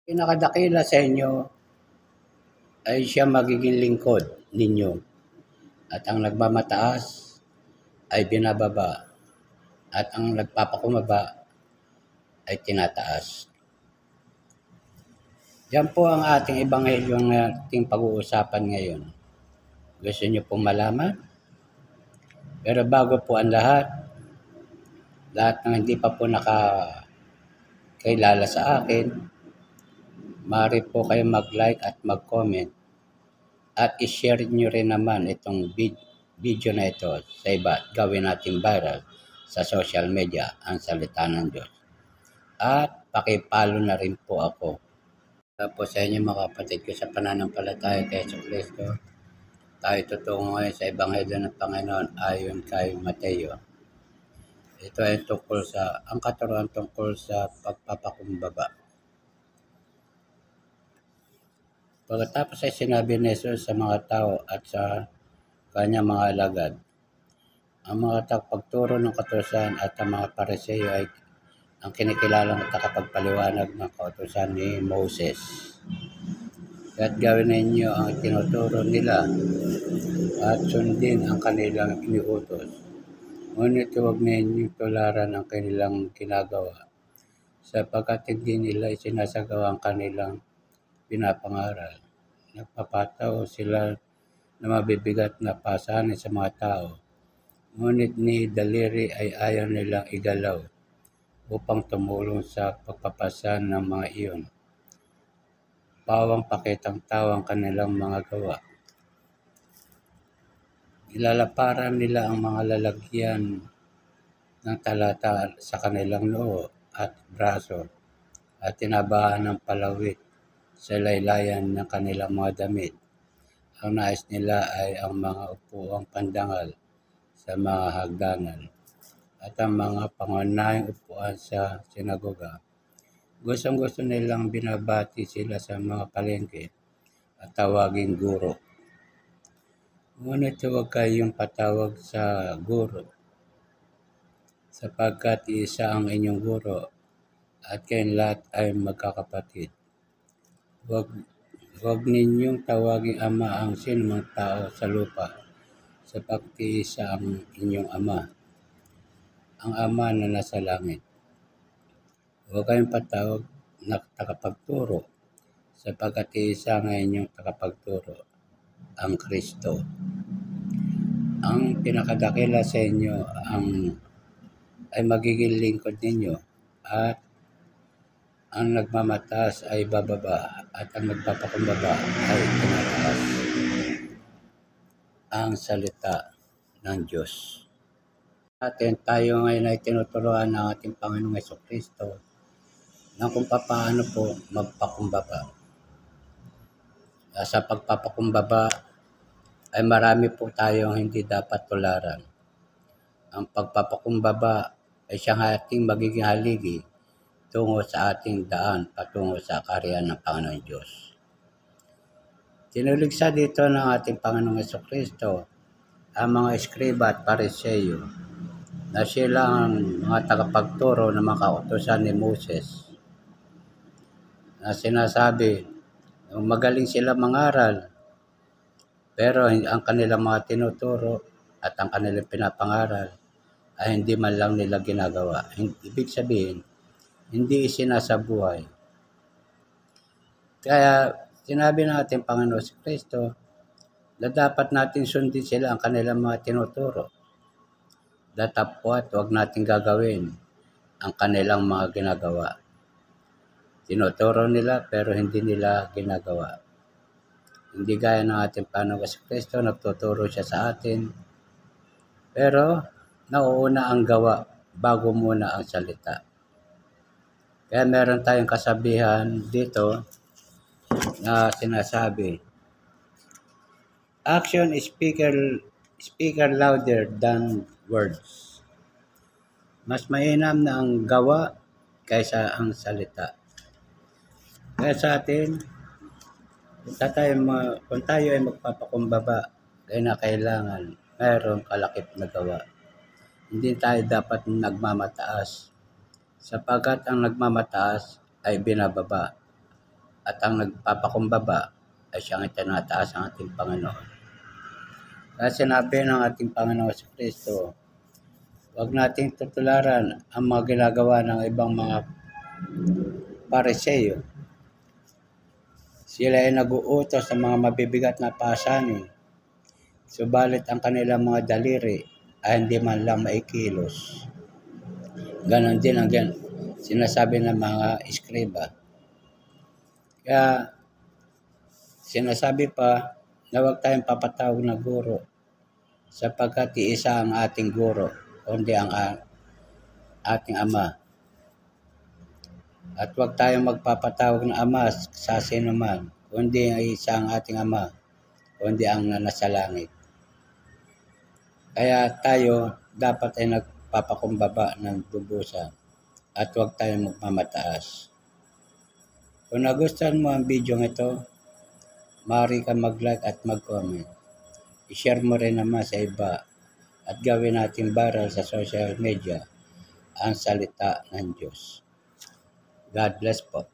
Pinakadakila sa inyo ay siya magiging lingkod ninyo at ang nagmamataas ay binababa at ang nagpapakumbaba ay tinataas. Yan po ang ating ebanghelyong ating pag-uusapan ngayon. Gusto niyo pong malaman? Pero bago po ang lahat ng hindi pa po nakakilala sa akin, maaari po kayo mag-like at mag-comment at i-share nyo rin naman itong video na ito sa iba. Gawin natin viral sa social media ang salita ng Diyos. At pakipalo na rin po ako. Tapos sa inyo mga kapatid ko sa pananampalataya kay Jesucristo, tayo tutungo ngayon sa Ebanghelyo ng Panginoon ayon kay Mateo. Ito ay ang katuruan tungkol sa pagpapakumbaba. Pagkatapos ay sinabi ni Jesus sa mga tao at sa kanyang mga alagad, ang mga tagapagturo ng kautusan at ang mga Pariseo ay ang kinikilalang takapagpaliwanag ng kautusan ni Moses. Kaya't gawin ninyo ang tinuturo nila at sundin ang kanilang iniutos. Ngunit huwag ninyong tularan ang kanilang ginagawa, sapagkat hindi nila isinasagawa ang kanilang pinapangaral. Nagpapataw sila na mabibigat na pasanin sa mga tao, ngunit ni daliri ay ayaw nilang igalaw upang tumulong sa pagpapasan ng mga iyon. Pawang pakitang tao ang kanilang mga gawa. Ilalaparan nila ang mga lalagyan ng talata sa kanilang noo at braso at tinabahan ng palawit sa laylayan ng kanilang mga damit. Ang nais nila ay ang mga upuang pandangal sa mga hagdanan at ang mga pangunahing upuan sa sinagoga. Gustong-gusto nilang binabati sila sa mga palengke at tawaging guro. Ngunit huwag kayong patawag sa guro, sapagkat isa ang inyong guro at kayong lahat ay magkakapatid. Huwag ninyong tawaging ama ang sinumang tao sa lupa, sapagkat isa ang inyong ama, ang Ama na nasa langit. Huwag kayong patawag na takapagturo, sapagkat isa ang inyong takapagturo, ang Kristo. Ang pinakadakila sa inyo ay magiging lingkod ninyo at ang nagmamataas ay bababa at ang nagpapakumbaba ay tinataas. Ang salita ng Diyos. Tayo ngayon ay tinuturuan ng ating Panginoong Jesucristo na kung paano po magpakumbaba. Sa pagpapakumbaba ay marami po tayong hindi dapat tularan. Ang pagpapakumbaba ay siyang ating magiging haligi tungo sa ating daan patungo sa kaharian ng Panginoon Diyos. Tinuligsa dito ng ating Panginoong Jesucristo ang mga eskriba at pariseo na sila ang mga tagapagturo ng mga kautusan ni Moses na sinasabi magaling sila mangaral pero ang kanilang mga tinuturo at ang kanilang pinapangaral ay hindi man lang nila ginagawa. Ibig sabihin, hindi isinasabuhay. Kaya sinabi ng ating Panginoon Kristo na dapat natin sundin sila ang kanilang mga tinuturo. Datapwat huwag natin gagawin ang kanilang mga ginagawa. Tinuturo nila pero hindi nila ginagawa. Hindi gaya ng ating Panginoon Kristo, nagtuturo siya sa atin. Pero nauuna ang gawa bago muna ang salita. Kaya meron tayong kasabihan dito na sinasabi, action is speaker louder than words. Mas mainam na ang gawa kaysa ang salita. Kaya sa atin, kung tayo ay magpapakumbaba, kaya kailangan mayroong kalakip na gawa. Hindi tayo dapat nagmamataas, sapagkat ang nagmamataas ay binababa at ang nagpapakumbaba ay siyang itinataas ng ating Panginoon. Kaya sinabi ng ating Panginoon sa Kristo, huwag nating tutularan ang mga ginagawa ng ibang mga Pariseo. Sila ay nag-uutos ng mga mabibigat na pasanin, subalit ang kanilang mga daliri ay hindi man lang maikilos. Ganon din ang sinasabi ng mga eskriba. Kaya sinasabi pa na huwag tayong papatawag na guro sapagkat iisa ang ating guro, kundi ang ating Ama. At huwag tayong magpapatawag na Ama sa sino man, kundi ay isa ang ating Ama, kundi ang nasa langit. Kaya tayo dapat ay nagpapakumbaba ng lubusan at huwag tayong magmamataas. Kung nagustuhan mo ang video ito, maaari ka mag-like at mag-comment. I-share mo rin naman sa iba at gawin natin viral sa social media ang salita ng Diyos. God bless po.